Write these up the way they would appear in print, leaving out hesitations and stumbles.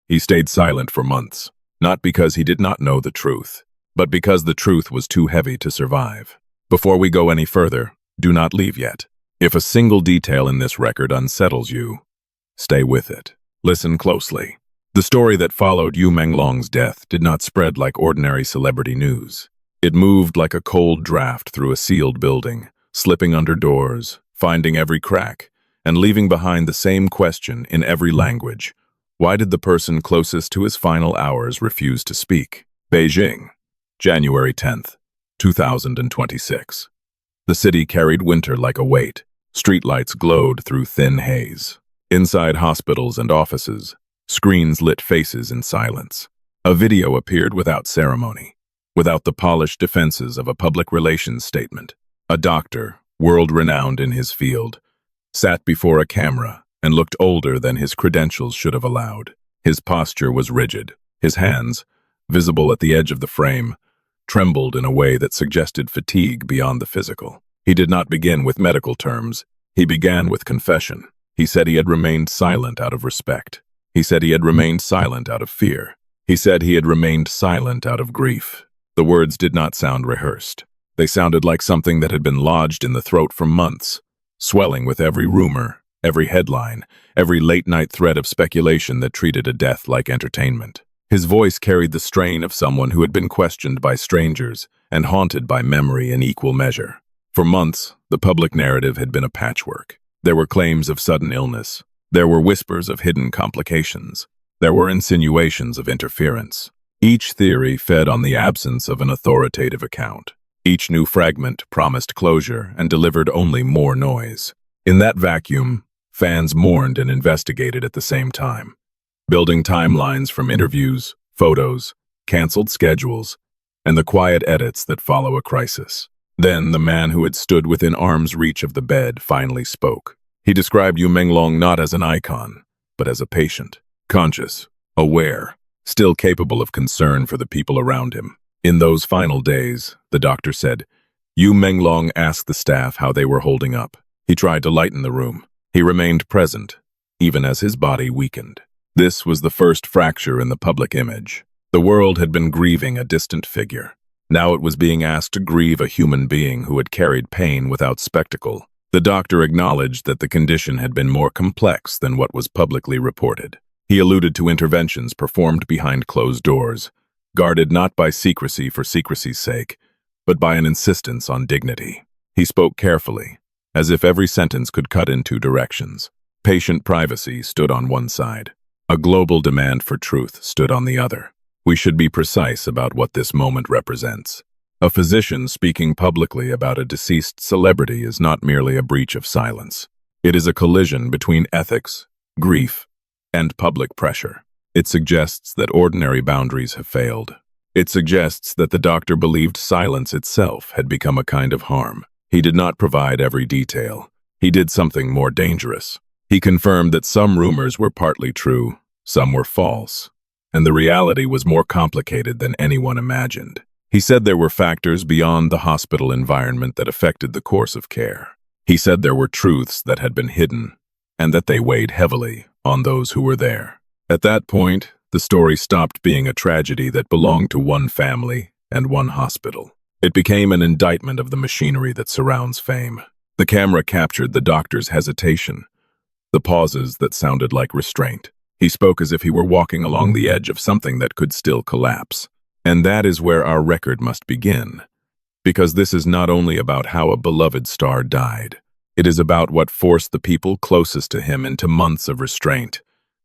He stayed silent for months, not because he did not know the truth, but because the truth was too heavy to survive. Before we go any further, do not leave yet. If a single detail in this record unsettles you, stay with it. Listen closely. The story that followed Yu Menglong's death did not spread like ordinary celebrity news. It moved like a cold draft through a sealed building, slipping under doors, finding every crack, and leaving behind the same question in every language. Why did the person closest to his final hours refuse to speak? Beijing, January 10th, 2026. The city carried winter like a weight. Streetlights glowed through thin haze. Inside hospitals and offices, screens lit faces in silence. A video appeared without ceremony, without the polished defenses of a public relations statement. A doctor, world-renowned in his field, sat before a camera and looked older than his credentials should have allowed. His posture was rigid. His hands, visible at the edge of the frame, trembled in a way that suggested fatigue beyond the physical. He did not begin with medical terms. He began with confession. He said he had remained silent out of respect. He said he had remained silent out of fear. He said he had remained silent out of grief. The words did not sound rehearsed. They sounded like something that had been lodged in the throat for months, swelling with every rumor, every headline, every late-night thread of speculation that treated a death like entertainment. His voice carried the strain of someone who had been questioned by strangers and haunted by memory in equal measure. For months, the public narrative had been a patchwork. There were claims of sudden illness. There were whispers of hidden complications. There were insinuations of interference. Each theory fed on the absence of an authoritative account. Each new fragment promised closure and delivered only more noise. In that vacuum, fans mourned and investigated at the same time, building timelines from interviews, photos, canceled schedules, and the quiet edits that follow a crisis. Then the man who had stood within arm's reach of the bed finally spoke. He described Yu Menglong not as an icon, but as a patient, conscious, aware, still capable of concern for the people around him. In those final days, the doctor said, Yu Menglong asked the staff how they were holding up. He tried to lighten the room. He remained present, even as his body weakened. This was the first fracture in the public image. The world had been grieving a distant figure. Now it was being asked to grieve a human being who had carried pain without spectacle. The doctor acknowledged that the condition had been more complex than what was publicly reported. He alluded to interventions performed behind closed doors, guarded not by secrecy for secrecy's sake, but by an insistence on dignity. He spoke carefully, as if every sentence could cut in two directions. Patient privacy stood on one side. A global demand for truth stood on the other. We should be precise about what this moment represents. A physician speaking publicly about a deceased celebrity is not merely a breach of silence. It is a collision between ethics, grief, and public pressure. It suggests that ordinary boundaries have failed. It suggests that the doctor believed silence itself had become a kind of harm. He did not provide every detail. He did something more dangerous. He confirmed that some rumors were partly true, some were false, and the reality was more complicated than anyone imagined. He said there were factors beyond the hospital environment that affected the course of care. He said there were truths that had been hidden, and that they weighed heavily on those who were there. At that point, the story stopped being a tragedy that belonged to one family and one hospital. It became an indictment of the machinery that surrounds fame. The camera captured the doctor's hesitation, the pauses that sounded like restraint. He spoke as if he were walking along the edge of something that could still collapse. And that is where our record must begin. Because this is not only about how a beloved star died. It is about what forced the people closest to him into months of restraint,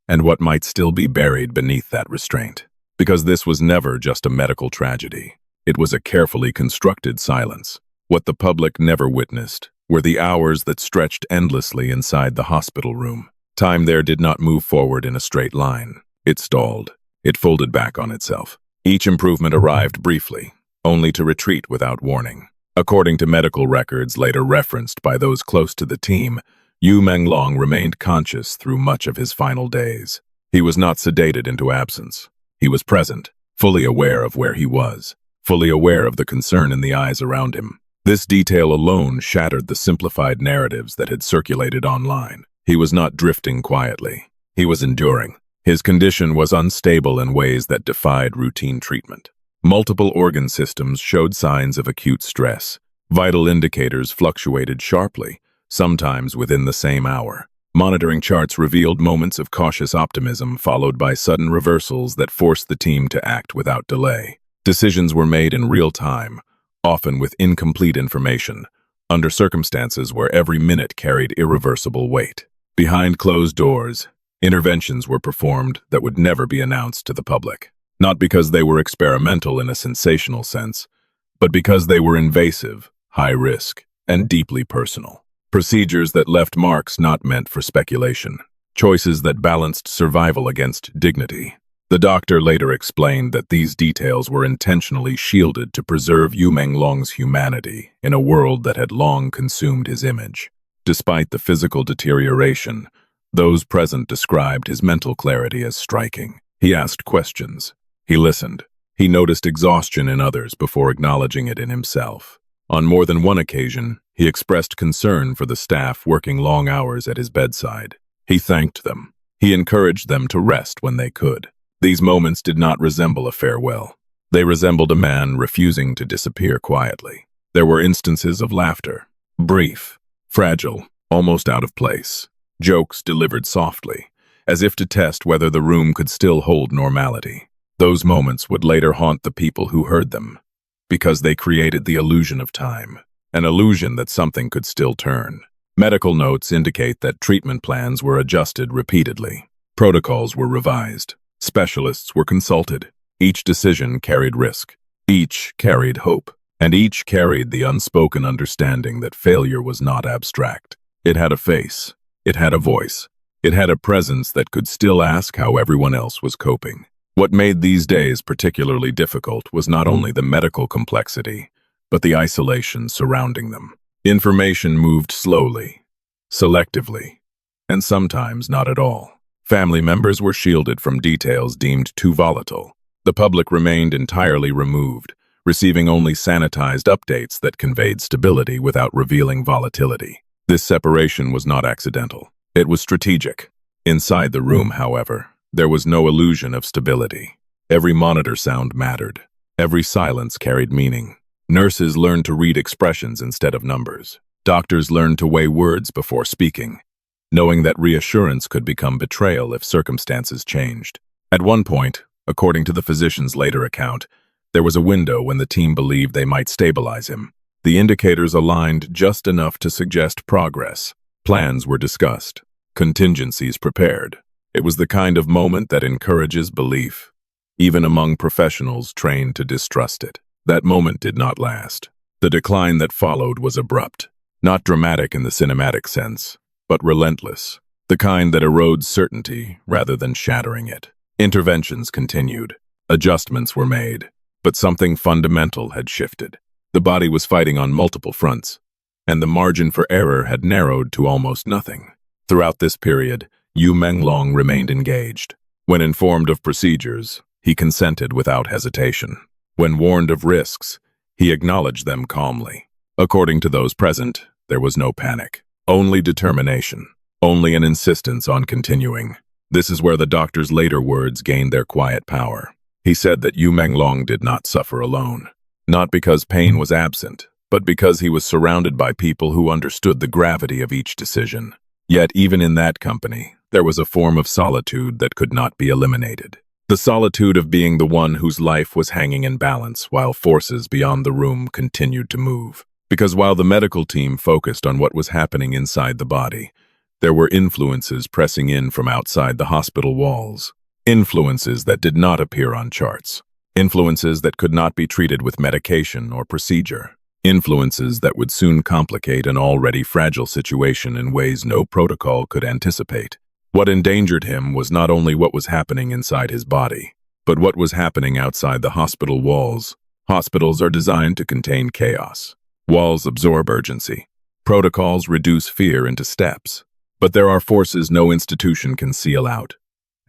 and what might still be buried beneath that restraint. Because this was never just a medical tragedy. It was a carefully constructed silence. What the public never witnessed were the hours that stretched endlessly inside the hospital room. Time there did not move forward in a straight line. It stalled. It folded back on itself. Each improvement arrived briefly, only to retreat without warning. According to medical records later referenced by those close to the team, Yu Menglong remained conscious through much of his final days. He was not sedated into absence. He was present, fully aware of where he was, fully aware of the concern in the eyes around him. This detail alone shattered the simplified narratives that had circulated online. He was not drifting quietly. He was enduring. His condition was unstable in ways that defied routine treatment. Multiple organ systems showed signs of acute stress. Vital indicators fluctuated sharply, sometimes within the same hour. Monitoring charts revealed moments of cautious optimism followed by sudden reversals that forced the team to act without delay. Decisions were made in real time, often with incomplete information, under circumstances where every minute carried irreversible weight. Behind closed doors, interventions were performed that would never be announced to the public, not because they were experimental in a sensational sense, but because they were invasive, high risk, and deeply personal. Procedures that left marks not meant for speculation, choices that balanced survival against dignity. The doctor later explained that these details were intentionally shielded to preserve Yu Menglong's humanity in a world that had long consumed his image. Despite the physical deterioration, those present described his mental clarity as striking. He asked questions. He listened. He noticed exhaustion in others before acknowledging it in himself. On more than one occasion, he expressed concern for the staff working long hours at his bedside. He thanked them. He encouraged them to rest when they could. These moments did not resemble a farewell. They resembled a man refusing to disappear quietly. There were instances of laughter, brief, fragile, almost out of place. Jokes delivered softly, as if to test whether the room could still hold normality. Those moments would later haunt the people who heard them, because they created the illusion of time, an illusion that something could still turn. Medical notes indicate that treatment plans were adjusted repeatedly. Protocols were revised. Specialists were consulted. Each decision carried risk. Each carried hope. And each carried the unspoken understanding that failure was not abstract. It had a face. It had a voice. It had a presence that could still ask how everyone else was coping. What made these days particularly difficult was not only the medical complexity, but the isolation surrounding them. Information moved slowly, selectively, and sometimes not at all. Family members were shielded from details deemed too volatile. The public remained entirely removed, receiving only sanitized updates that conveyed stability without revealing volatility. This separation was not accidental. It was strategic. Inside the room, however, there was no illusion of stability. Every monitor sound mattered. Every silence carried meaning. Nurses learned to read expressions instead of numbers. Doctors learned to weigh words before speaking, knowing that reassurance could become betrayal if circumstances changed. At one point, according to the physician's later account, there was a window when the team believed they might stabilize him. The indicators aligned just enough to suggest progress. Plans were discussed. Contingencies prepared. It was the kind of moment that encourages belief, even among professionals trained to distrust it. That moment did not last. The decline that followed was abrupt, not dramatic in the cinematic sense, but relentless, the kind that erodes certainty rather than shattering it. Interventions continued. Adjustments were made, but something fundamental had shifted. The body was fighting on multiple fronts, and the margin for error had narrowed to almost nothing. Throughout this period, Yu Menglong remained engaged. When informed of procedures, he consented without hesitation. When warned of risks, he acknowledged them calmly. According to those present, there was no panic, only determination, only an insistence on continuing. This is where the doctor's later words gained their quiet power. He said that Yu Menglong did not suffer alone, not because pain was absent, but because he was surrounded by people who understood the gravity of each decision. Yet even in that company, there was a form of solitude that could not be eliminated. The solitude of being the one whose life was hanging in balance while forces beyond the room continued to move. Because while the medical team focused on what was happening inside the body, there were influences pressing in from outside the hospital walls. Influences that did not appear on charts. Influences that could not be treated with medication or procedure. Influences that would soon complicate an already fragile situation in ways no protocol could anticipate. What endangered him was not only what was happening inside his body, but what was happening outside the hospital walls. Hospitals are designed to contain chaos. Walls absorb urgency. Protocols reduce fear into steps. But there are forces no institution can seal out.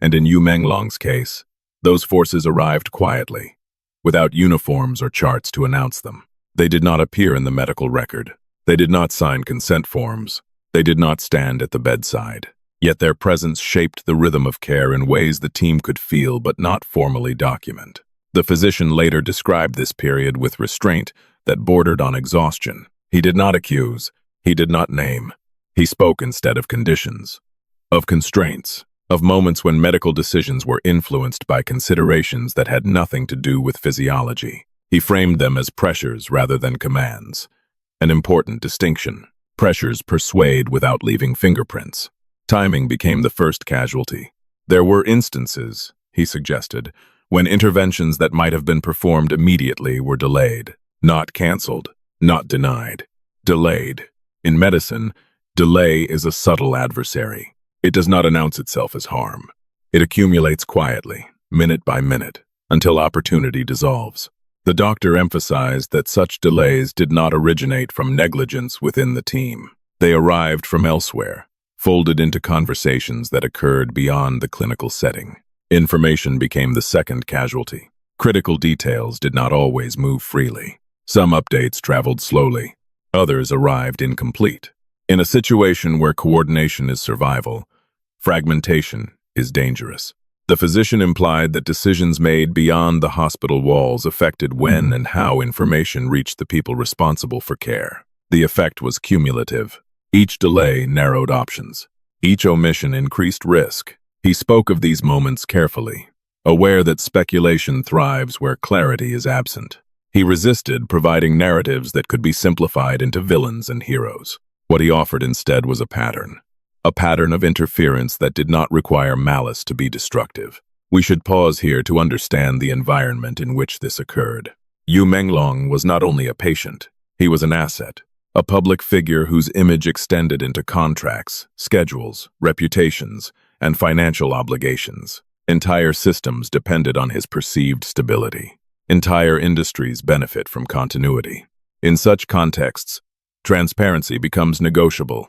And in Yu Menglong's case, those forces arrived quietly, without uniforms or charts to announce them. They did not appear in the medical record. They did not sign consent forms. They did not stand at the bedside. yet their presence shaped the rhythm of care in ways the team could feel but not formally document. The physician later described this period with restraint that bordered on exhaustion. He did not accuse, he did not name. He spoke instead of conditions, of constraints, of moments when medical decisions were influenced by considerations that had nothing to do with physiology. He framed them as pressures rather than commands. An important distinction. Pressures persuade without leaving fingerprints. Timing became the first casualty. There were instances, he suggested, when interventions that might have been performed immediately were delayed. Not canceled, not denied. Delayed. In medicine, delay is a subtle adversary. It does not announce itself as harm. It accumulates quietly, minute by minute, until opportunity dissolves. The doctor emphasized that such delays did not originate from negligence within the team. They arrived from elsewhere, folded into conversations that occurred beyond the clinical setting. Information became the second casualty. Critical details did not always move freely. Some updates traveled slowly. Others arrived incomplete. In a situation where coordination is survival, fragmentation is dangerous. The physician implied that decisions made beyond the hospital walls affected when and how information reached the people responsible for care. The effect was cumulative. Each delay narrowed options. Each omission increased risk. He spoke of these moments carefully, aware that speculation thrives where clarity is absent. He resisted providing narratives that could be simplified into villains and heroes. What he offered instead was a pattern of interference that did not require malice to be destructive. We should pause here to understand the environment in which this occurred. Yu Menglong was not only a patient, he was an asset, a public figure whose image extended into contracts, schedules, reputations, and financial obligations. Entire systems depended on his perceived stability. Entire industries benefit from continuity. In such contexts, transparency becomes negotiable,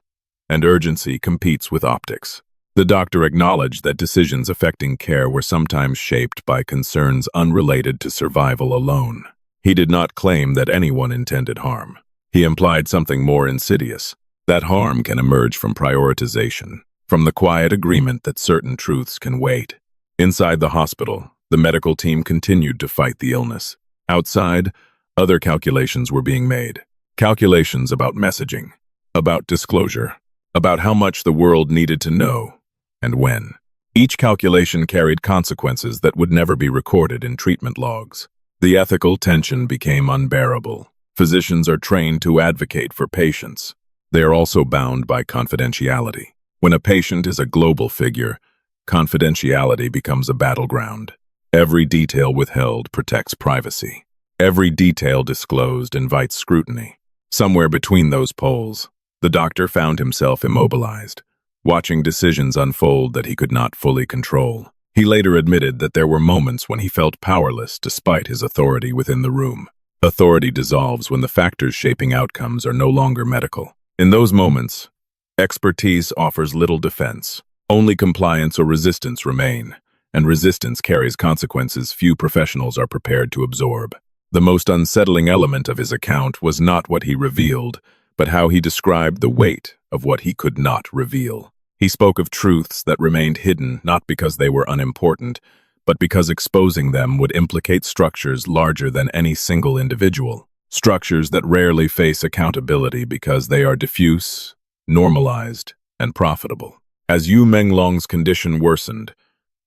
and urgency competes with optics. The doctor acknowledged that decisions affecting care were sometimes shaped by concerns unrelated to survival alone. He did not claim that anyone intended harm. He implied something more insidious. That harm can emerge from prioritization, from the quiet agreement that certain truths can wait. Inside the hospital, the medical team continued to fight the illness. Outside, other calculations were being made. Calculations about messaging, about disclosure, about how much the world needed to know, and when. Each calculation carried consequences that would never be recorded in treatment logs. The ethical tension became unbearable. Physicians are trained to advocate for patients. They are also bound by confidentiality. When a patient is a global figure, confidentiality becomes a battleground. Every detail withheld protects privacy. Every detail disclosed invites scrutiny. Somewhere between those poles, the doctor found himself immobilized, watching decisions unfold that he could not fully control. He later admitted that there were moments when he felt powerless despite his authority within the room. Authority dissolves when the factors shaping outcomes are no longer medical. In those moments, expertise offers little defense. Only compliance or resistance remain, and resistance carries consequences few professionals are prepared to absorb. The most unsettling element of his account was not what he revealed, but how he described the weight of what he could not reveal. He spoke of truths that remained hidden not because they were unimportant, but because exposing them would implicate structures larger than any single individual. Structures that rarely face accountability because they are diffuse, normalized, and profitable. As Yu Menglong's condition worsened,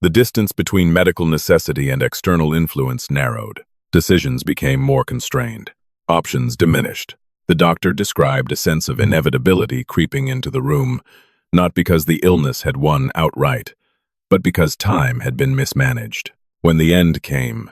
the distance between medical necessity and external influence narrowed. Decisions became more constrained. Options diminished. The doctor described a sense of inevitability creeping into the room, not because the illness had won outright, but because time had been mismanaged. When the end came,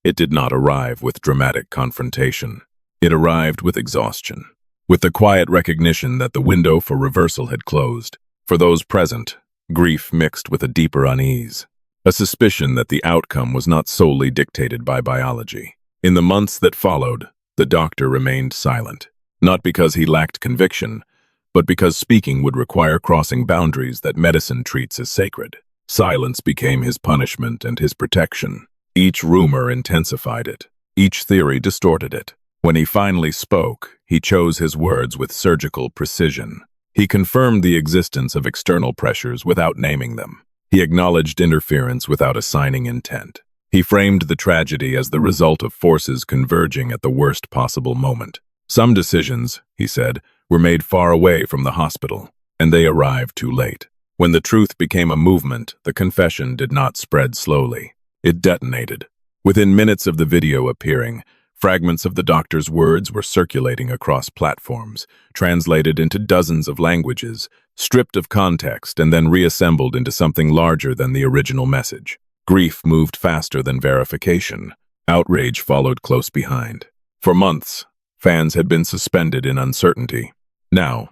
it did not arrive with dramatic confrontation. It arrived with exhaustion, with the quiet recognition that the window for reversal had closed. For those present, grief mixed with a deeper unease, a suspicion that the outcome was not solely dictated by biology. In the months that followed, the doctor remained silent, not because he lacked conviction, but because speaking would require crossing boundaries that medicine treats as sacred. Silence became his punishment and his protection. Each rumor intensified it. Each theory distorted it. When he finally spoke, he chose his words with surgical precision. He confirmed the existence of external pressures without naming them. He acknowledged interference without assigning intent. He framed the tragedy as the result of forces converging at the worst possible moment. Some decisions, he said, were made far away from the hospital, and they arrived too late. When the truth became a movement, the confession did not spread slowly. It detonated. Within minutes of the video appearing, fragments of the doctor's words were circulating across platforms, translated into dozens of languages, stripped of context, and then reassembled into something larger than the original message. Grief moved faster than verification. Outrage followed close behind. For months, fans had been suspended in uncertainty. Now,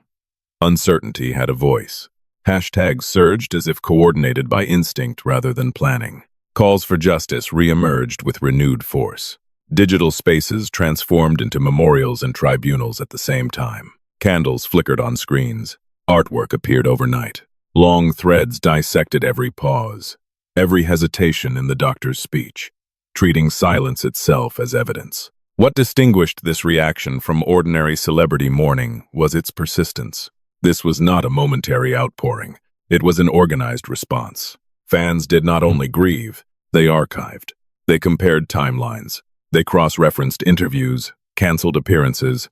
uncertainty had a voice. Hashtags surged as if coordinated by instinct rather than planning. Calls for justice re-emerged with renewed force. Digital spaces transformed into memorials and tribunals at the same time. Candles flickered on screens. Artwork appeared overnight. Long threads dissected every pause, every hesitation in the doctor's speech, treating silence itself as evidence. What distinguished this reaction from ordinary celebrity mourning was its persistence. This was not a momentary outpouring. It was an organized response. Fans did not only grieve, they archived. They compared timelines. They cross-referenced interviews, canceled appearances,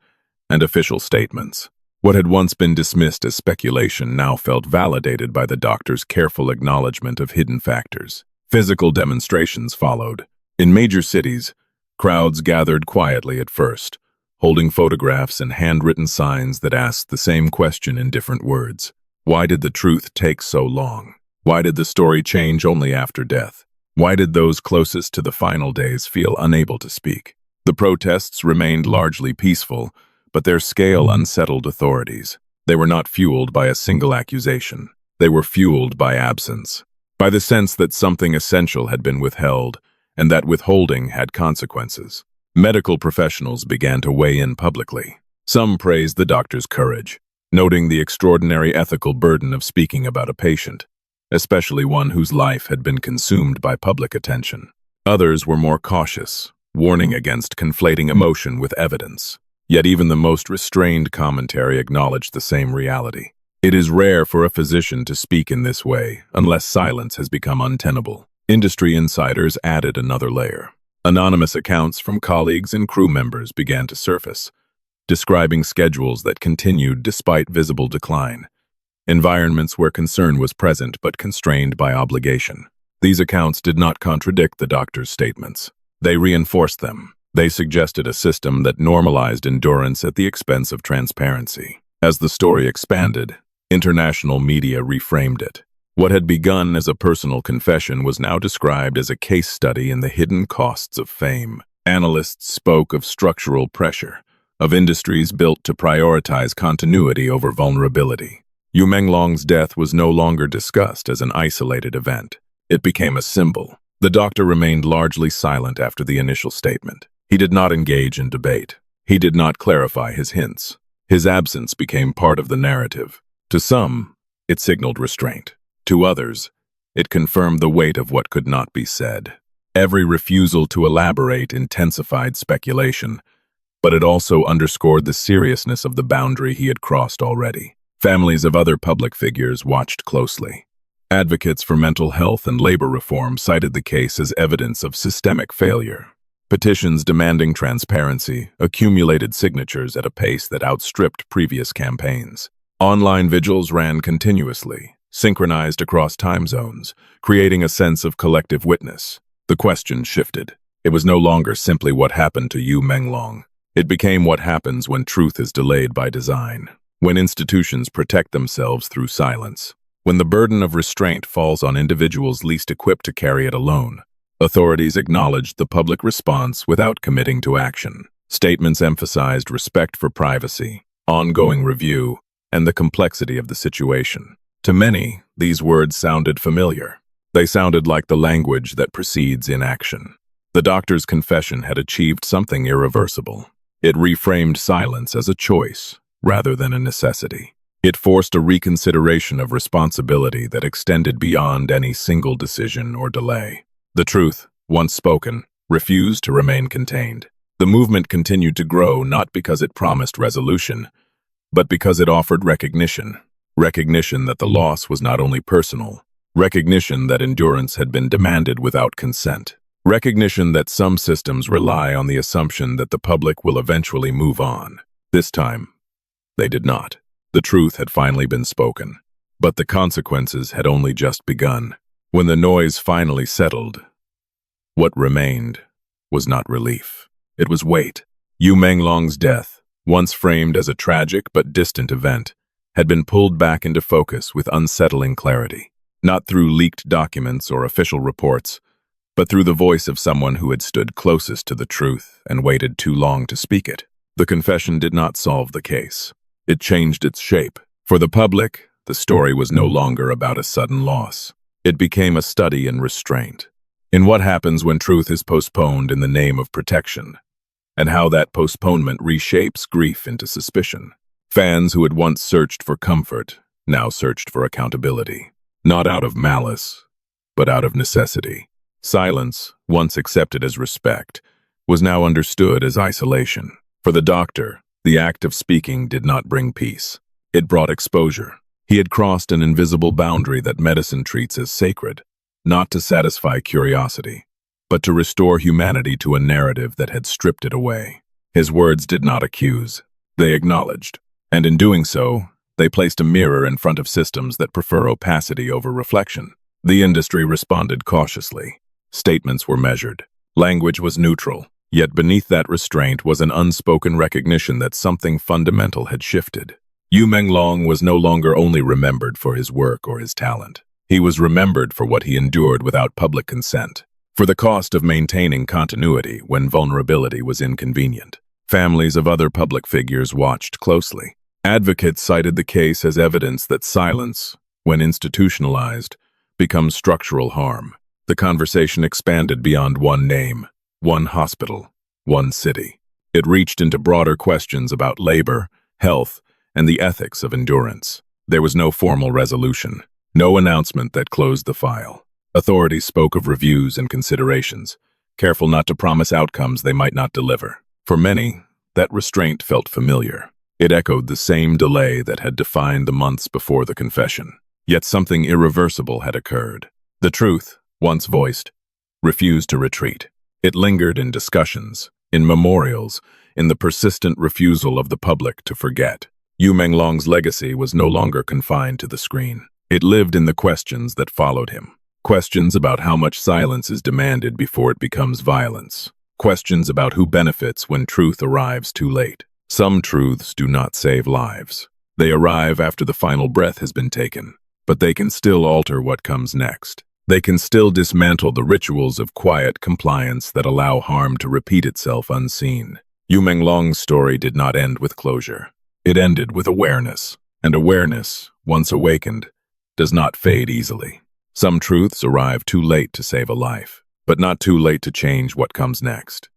and official statements. What had once been dismissed as speculation now felt validated by the doctor's careful acknowledgement of hidden factors. Physical demonstrations followed. In major cities, crowds gathered quietly at first, holding photographs and handwritten signs that asked the same question in different words. Why did the truth take so long? Why did the story change only after death? Why did those closest to the final days feel unable to speak? The protests remained largely peaceful, but their scale unsettled authorities. They were not fueled by a single accusation. They were fueled by absence, by the sense that something essential had been withheld, and that withholding had consequences. Medical professionals began to weigh in publicly. Some praised the doctor's courage, noting the extraordinary ethical burden of speaking about a patient, especially one whose life had been consumed by public attention. Others were more cautious, warning against conflating emotion with evidence. Yet even the most restrained commentary acknowledged the same reality. It is rare for a physician to speak in this way unless silence has become untenable. Industry insiders added another layer. Anonymous accounts from colleagues and crew members began to surface, describing schedules that continued despite visible decline. Environments where concern was present but constrained by obligation. These accounts did not contradict the doctor's statements. They reinforced them. They suggested a system that normalized endurance at the expense of transparency. As the story expanded, international media reframed it. What had begun as a personal confession was now described as a case study in the hidden costs of fame. Analysts spoke of structural pressure, of industries built to prioritize continuity over vulnerability. Yu Menglong's death was no longer discussed as an isolated event. It became a symbol. The doctor remained largely silent after the initial statement. He did not engage in debate. He did not clarify his hints. His absence became part of the narrative. To some, it signaled restraint. To others, it confirmed the weight of what could not be said. Every refusal to elaborate intensified speculation, but it also underscored the seriousness of the boundary he had crossed already. Families of other public figures watched closely. Advocates for mental health and labor reform cited the case as evidence of systemic failure. Petitions demanding transparency accumulated signatures at a pace that outstripped previous campaigns. Online vigils ran continuously, synchronized across time zones, creating a sense of collective witness. The question shifted. It was no longer simply what happened to Yu Menglong. It became what happens when truth is delayed by design, when institutions protect themselves through silence, when the burden of restraint falls on individuals least equipped to carry it alone. Authorities acknowledged the public response without committing to action. Statements emphasized respect for privacy, ongoing review, and the complexity of the situation. To many, these words sounded familiar. They sounded like the language that precedes inaction. The doctor's confession had achieved something irreversible. It reframed silence as a choice, rather than a necessity. It forced a reconsideration of responsibility that extended beyond any single decision or delay. The truth, once spoken, refused to remain contained. The movement continued to grow not because it promised resolution, but because it offered recognition. Recognition that the loss was not only personal, recognition that endurance had been demanded without consent, recognition that some systems rely on the assumption that the public will eventually move on. This time, they did not. The truth had finally been spoken, but the consequences had only just begun. When the noise finally settled, what remained was not relief. It was weight. Yu Menglong's death, once framed as a tragic but distant event, had been pulled back into focus with unsettling clarity, not through leaked documents or official reports, but through the voice of someone who had stood closest to the truth and waited too long to speak it. The confession did not solve the case. It changed its shape. For the public, the story was no longer about a sudden loss. It became a study in restraint, in what happens when truth is postponed in the name of protection, and how that postponement reshapes grief into suspicion. Fans who had once searched for comfort now searched for accountability, not out of malice, but out of necessity. Silence, once accepted as respect, was now understood as isolation. For the doctor, the act of speaking did not bring peace. It brought exposure. He had crossed an invisible boundary that medicine treats as sacred, not to satisfy curiosity, but to restore humanity to a narrative that had stripped it away. His words did not accuse, they acknowledged. And in doing so, they placed a mirror in front of systems that prefer opacity over reflection. The industry responded cautiously. Statements were measured. Language was neutral. Yet beneath that restraint was an unspoken recognition that something fundamental had shifted. Yu Menglong was no longer only remembered for his work or his talent. He was remembered for what he endured without public consent, for the cost of maintaining continuity when vulnerability was inconvenient. Families of other public figures watched closely. Advocates cited the case as evidence that silence, when institutionalized, becomes structural harm. The conversation expanded beyond one name, one hospital, one city. It reached into broader questions about labor, health, and the ethics of endurance. There was no formal resolution, no announcement that closed the file. Authorities spoke of reviews and considerations, careful not to promise outcomes they might not deliver. For many, that restraint felt familiar. It echoed the same delay that had defined the months before the confession. Yet something irreversible had occurred. The truth, once voiced, refused to retreat. It lingered in discussions, in memorials, in the persistent refusal of the public to forget. Yu Menglong's legacy was no longer confined to the screen. It lived in the questions that followed him. Questions about how much silence is demanded before it becomes violence. Questions about who benefits when truth arrives too late. Some truths do not save lives. They arrive after the final breath has been taken, but they can still alter what comes next. They can still dismantle the rituals of quiet compliance that allow harm to repeat itself unseen. Yu Menglong's story did not end with closure. It ended with awareness, and awareness, once awakened, does not fade easily. Some truths arrive too late to save a life, but not too late to change what comes next.